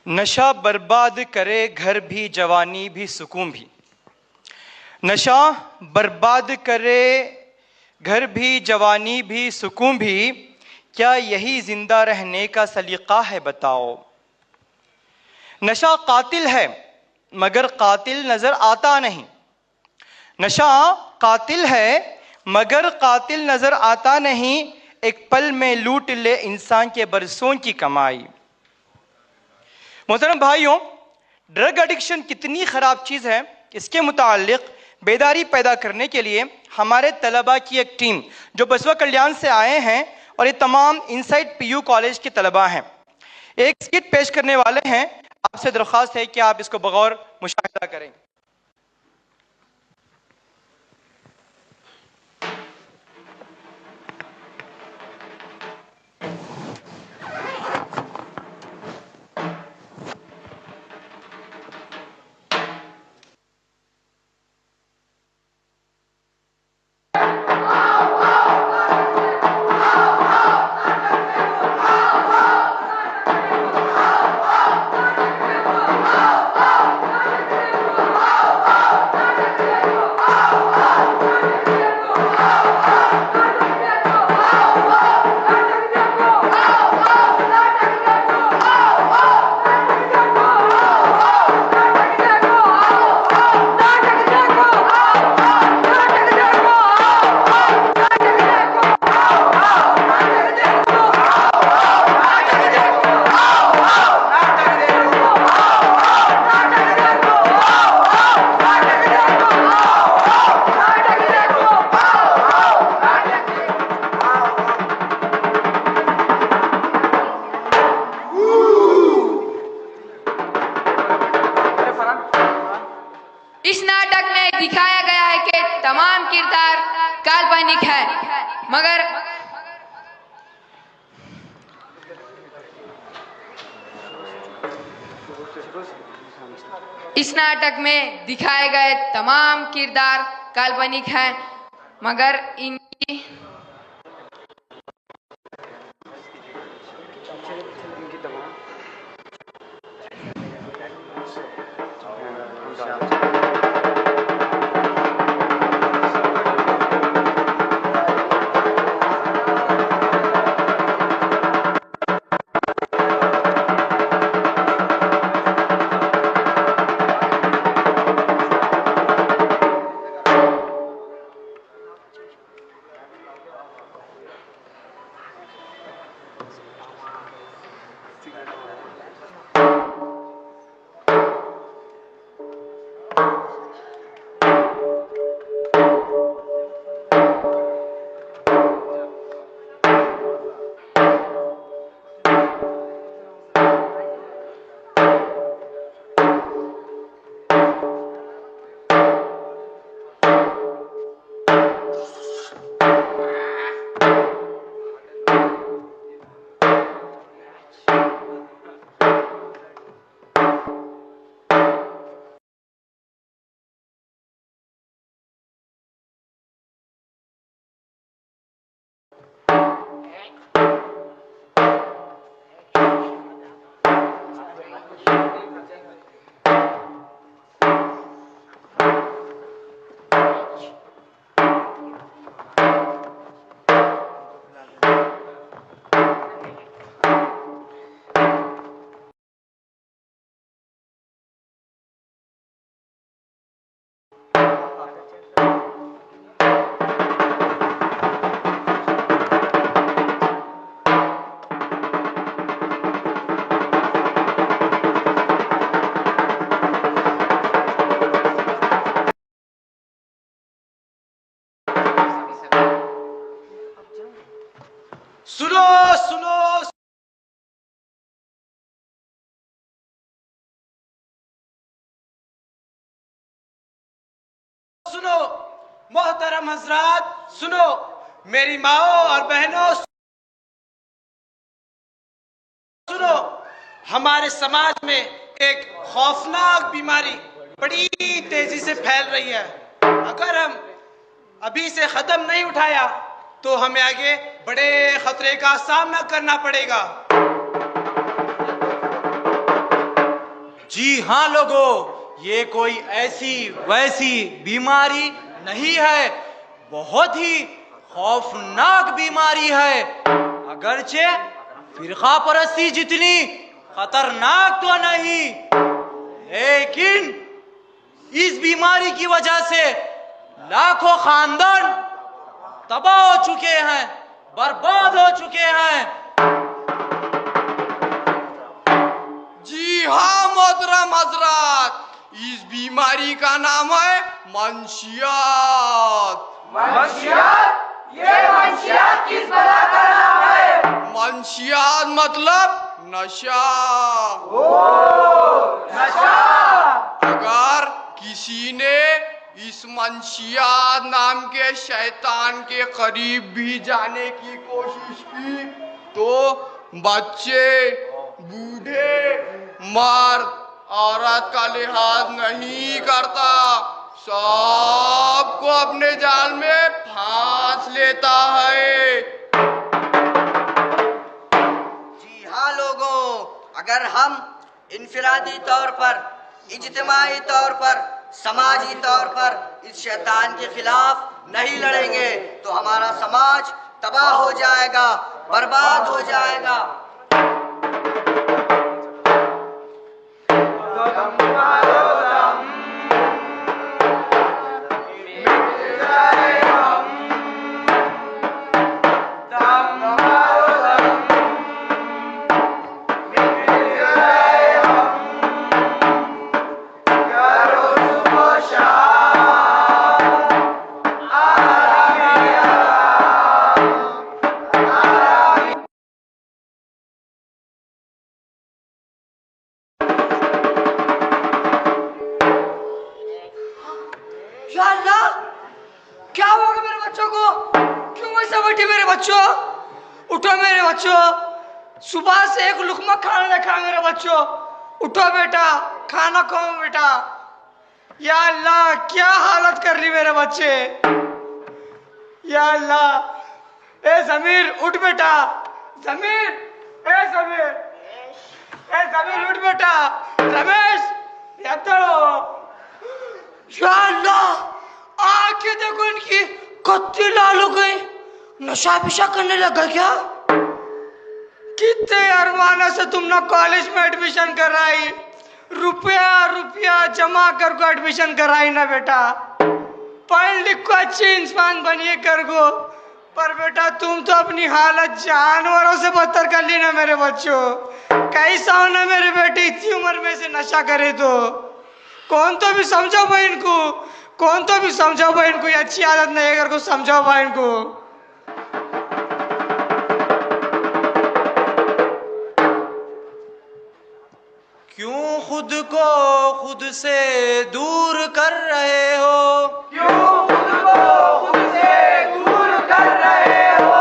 नशा बर्बाद करे घर भी जवानी भी सुकून भी। नशा बर्बाद करे घर भी जवानी भी सुकून भी, क्या यही जिंदा रहने का सलीका है बताओ। नशा कातिल है मगर कातिल नजर आता नहीं। नशा कातिल है मगर कातिल नजर आता नहीं। एक पल में लूट ले इंसान के बरसों की कमाई। मोहतरम भाइयों, ड्रग एडिक्शन कितनी ख़राब चीज़ है, इसके मुताल्लिक़ बेदारी पैदा करने के लिए हमारे तलबा की एक टीम जो बसवा कल्याण से आए हैं और ये तमाम इनसाइड पीयू कॉलेज के तलबा हैं, एक स्किट पेश करने वाले हैं। आपसे दरख्वास्त है कि आप इसको बगौर मुशाहिदा करें। इस नाटक में दिखाया गया है कि तमाम किरदार काल्पनिक है, मगर इस नाटक में दिखाए गए तमाम किरदार काल्पनिक हैं, मगर इनकी सुनो सुनो सुनो मोहतरम हजरात, सुनो मेरी माओ और बहनों, सुनो। हमारे समाज में एक खौफनाक बीमारी बड़ी तेजी से फैल रही है। अगर हम अभी से कदम नहीं उठाया तो हमें आगे बड़े खतरे का सामना करना पड़ेगा। जी हाँ लोगों, ये कोई ऐसी वैसी बीमारी नहीं है, बहुत ही खौफनाक बीमारी है। अगरचे फिरका परस्ती जितनी खतरनाक तो नहीं, लेकिन इस बीमारी की वजह से लाखों खानदान तबाह हो चुके हैं, बर्बाद हो चुके हैं। जी हाँ मोहतरम हजरत, इस बीमारी का नाम है मंशियात। मंशियात? ये मंशियात किस बला का नाम है? मंशियात मतलब नशा। नशा? अगर किसी ने इस मंशियात नाम के शैतान के करीब भी जाने की कोशिश की तो बच्चे, बूढ़े, मर्द, औरत का लिहाज नहीं करता, सबको अपने जाल में फांस लेता है। जी हाँ लोगों, अगर हम इनफिरादी तौर पर, इज्तिमाई तौर पर, समाजी तौर पर इस शैतान के खिलाफ नहीं लड़ेंगे तो हमारा समाज तबाह हो जाएगा, बर्बाद हो जाएगा। या अल्लाह, क्या होगा मेरे बच्चों को? क्यों ऐसा बैठे मेरे बच्चों? उठो मेरे बच्चों, सुबह से एक लुकमा खाना नहीं खाया मेरे बच्चों। उठो बेटा, खाना खाओ बेटा। या अल्लाह, क्या हालत कर रही मेरे बच्चे। या अल्लाह, ए जमीर उठ बेटा, जमीर, ए जमीर, ए जमीर उठ बेटा, रमेश या तो या अल्लाह, आंखें देखो इनकी कत्ती लाल हो गई, नशा पिशा करने लगा क्या? कितने अरमाना से तुमने कॉलेज में एडमिशन कराई, रुपया रुपया जमा कर को एडमिशन कराई ना बेटा। पढ़ लिख को अच्छे इंसान बनिए कर गो, पर बेटा तुम तो अपनी हालत जानवरों से बदतर कर ली ना मेरे बच्चों। कैसा होना मेरे बेटे, इतनी उम्र में से नशा करे तो कौन तो भी समझाओ भाई इनको, कौन तो भी समझाओ भाई इनको, ये अच्छी आदत नहीं है, अगर को समझाओ भाई इनको। क्यों खुद को खुद से दूर कर रहे हो? क्यों खुद को खुद से दूर कर रहे हो?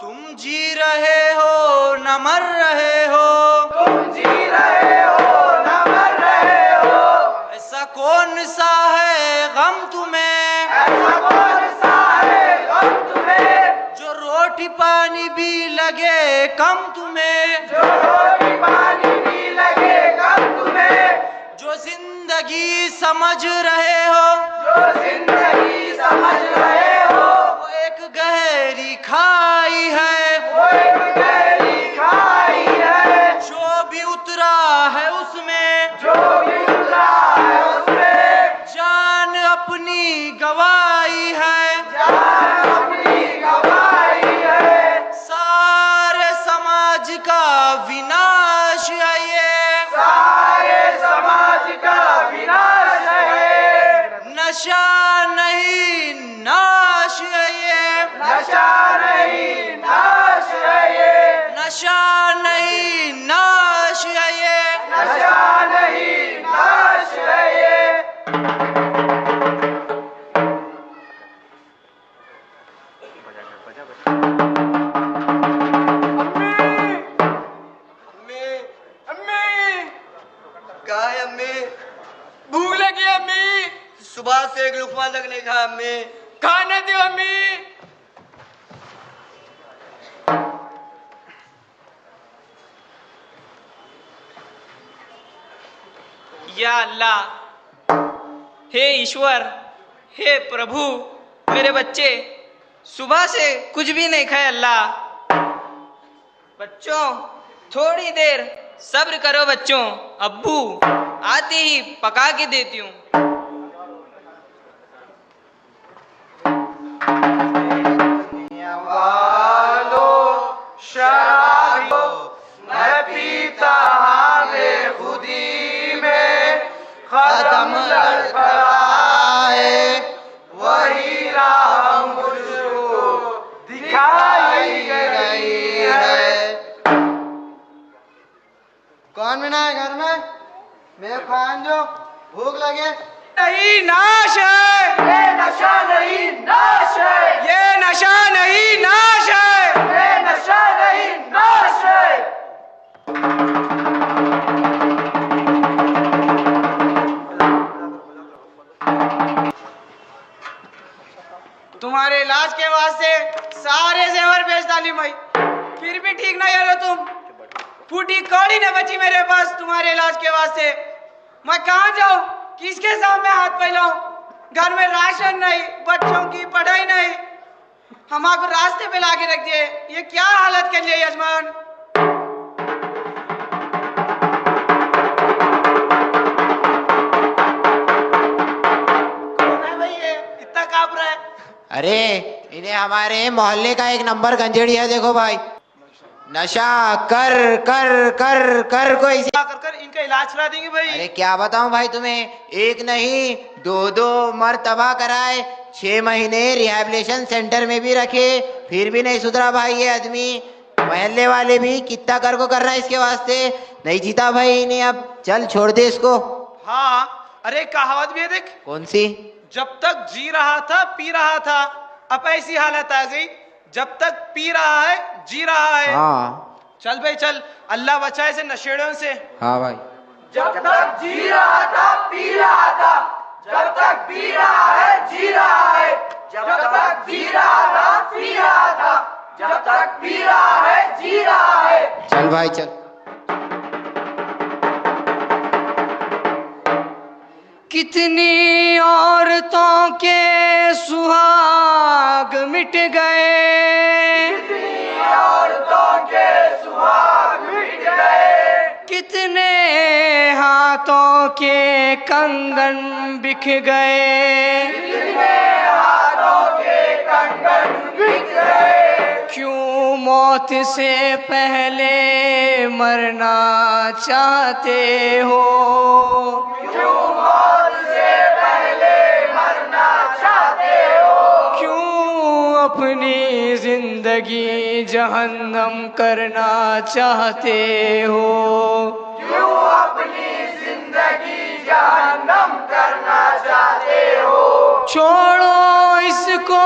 तुम जी रहे हो न मर रहे हो, तुम जी रहे हो न मर रहे हो। ऐसा कौन सा है गम तुम्हें, ऐसा कौन सा है गम तुम्हें, जो रोटी पानी भी लगे कम तुम्हें, जो रोटी पानी भी लगे कम तुम्हें, जो जिंदगी समझ रहे हो, जो जिंदगी समझ रहे हो, वो एक गहरी खाई है, वो एक गहरी खाई है, जो भी उतरा है उसमें, जो भी उतरा है उसमें, जान अपनी गवाई है, जान अपनी गवाई है। सारे समाज का विनाश है ये, सारे समाज का विनाश है। नशा नहीं नाश है ये, नशा नहीं नाश है ये, नशा नहीं नाश है ये। नशा नहीं नाश है ये। कहा है अम्मी? भूख लगी अम्मी, सुबह से एक लुकमा तक नहीं खाया अम्मी। खाने दो अम्मी। या अल्लाह, हे ईश्वर, हे प्रभु, मेरे बच्चे सुबह से कुछ भी नहीं खाए अल्लाह। बच्चों थोड़ी देर सब्र करो बच्चों, अब्बू आते ही पका के देती हूँ। मैं पीता में खुदी में खत्म लड़खड़ाए, वही राह मुझको दिखाई गई है। कौन बिना है घर में? मेरे खान जो भूख लगे। नहीं नाश है, ये नशा नहीं नाश है, ये नशा नहीं नाश है, ये नशा नहीं नाश है। तुम्हारे इलाज के वास्ते सारे जेवर बेच डाली मैं, फिर भी ठीक नहीं हो रहे तुम। फूटी कौड़ी न बची मेरे पास तुम्हारे इलाज के वास्ते। मैं कहाँ जाऊँ, किसके सामने हाथ फैलाऊं? घर में राशन नहीं, बच्चों की पढ़ाई नहीं, हमको रास्ते पे लाके रख दिए। ये क्या हालत कर लिए यजमान? कौन है भाई ये इतना कांप रहा है? अरे इन्हें हमारे मोहल्ले का एक नंबर गंजेड़ी है, देखो भाई। नशा कर कर कर कर को इसे कर इनका इलाज करा देंगे भाई। अरे क्या बताऊं भाई तुम्हें, एक नहीं दो मर्तबा कराए, 6 महीने रिहैबिलिटेशन सेंटर में भी रखे, फिर भी नहीं सुधरा भाई ये आदमी। मोहल्ले वाले भी कितना कर को कर रहा है इसके वास्ते, नहीं जीता भाई इन्हें। अब चल छोड़ दे इसको। हाँ, अरे कहावत भी है देख, कौन सी? जब तक जी रहा था पी रहा था, अब ऐसी हालत आ गई, जब तक पी रहा है जी रहा है। हाँ चल भाई चल, अल्लाह बचाए से नशेड़ियों से। हाँ भाई। जब तक जी रहा था पी रहा था, जब तक पी रहा है जी रहा है, जब तक जी रहा था पी रहा था, जब तक पी रहा है जी रहा है। चल भाई चल। कितनी औरतों के सुहाग मिट गए, कितनी औरतों के सुहाग मिट गए, कितने हाथों के कंगन बिक गए, कितने हाथों के कंगन बिक गए। क्यों मौत से पहले मरना चाहते हो? क्यों मौत से पहले मरना चाहते हो? क्यों अपनी जिंदगी जहन्नम करना चाहते हो? क्यों अपनी जिंदगी जहन्नम करना चाहते हो? छोड़ो इसको,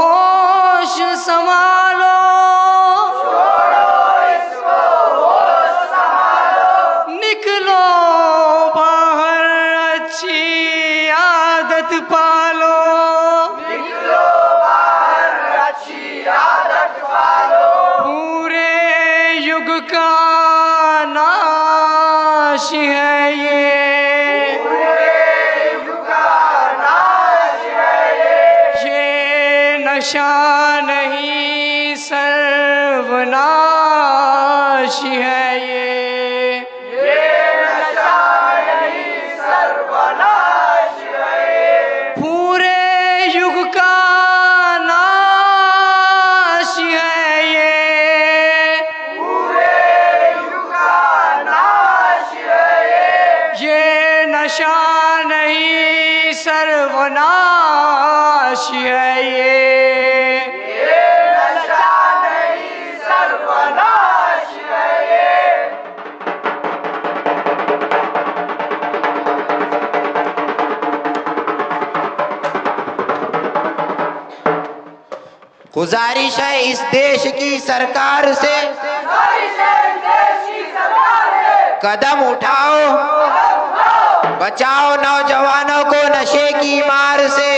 होश संभालो, छोड़ो इसको, होश संभालो, निकलो बाहर, अच्छी आदत पालो, निकलो बाहर, अच्छी आदत पालो। पूरे युग का नाश है ये, पूरे युग का नाश है ये नशा नहीं सर्वनाश है ये नशा नहीं सर्वनाश है। पूरे युग का नाश है ये, पूरे युग का नाश है ये नशा नहीं सर्वनाश है ये नशा नहीं सर्वनाश है। गुजारिश है इस देश की सरकार से, कदम उठाओ, बचाओ नौजवानों को नशे की मार से।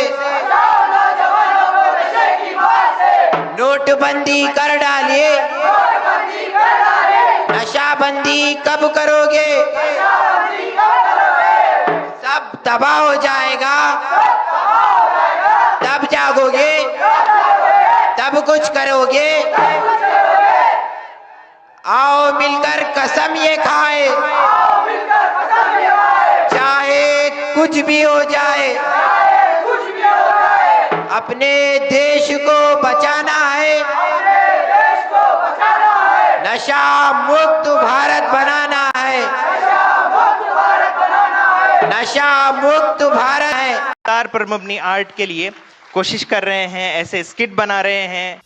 नोटबंदी कर डालिए, नशाबंदी कब करोगे? तबाह हो जाएगा, तब जागोगे, तब कुछ करोगे। आओ मिलकर कसम ये खाए, चाहे कुछ भी हो जाए, अपने देश को बचाना है, नशा मुक्त भारत बनाना है, नशा मुक्त भारत है। पर मबनी आर्ट के लिए कोशिश कर रहे हैं, ऐसे स्किट बना रहे हैं।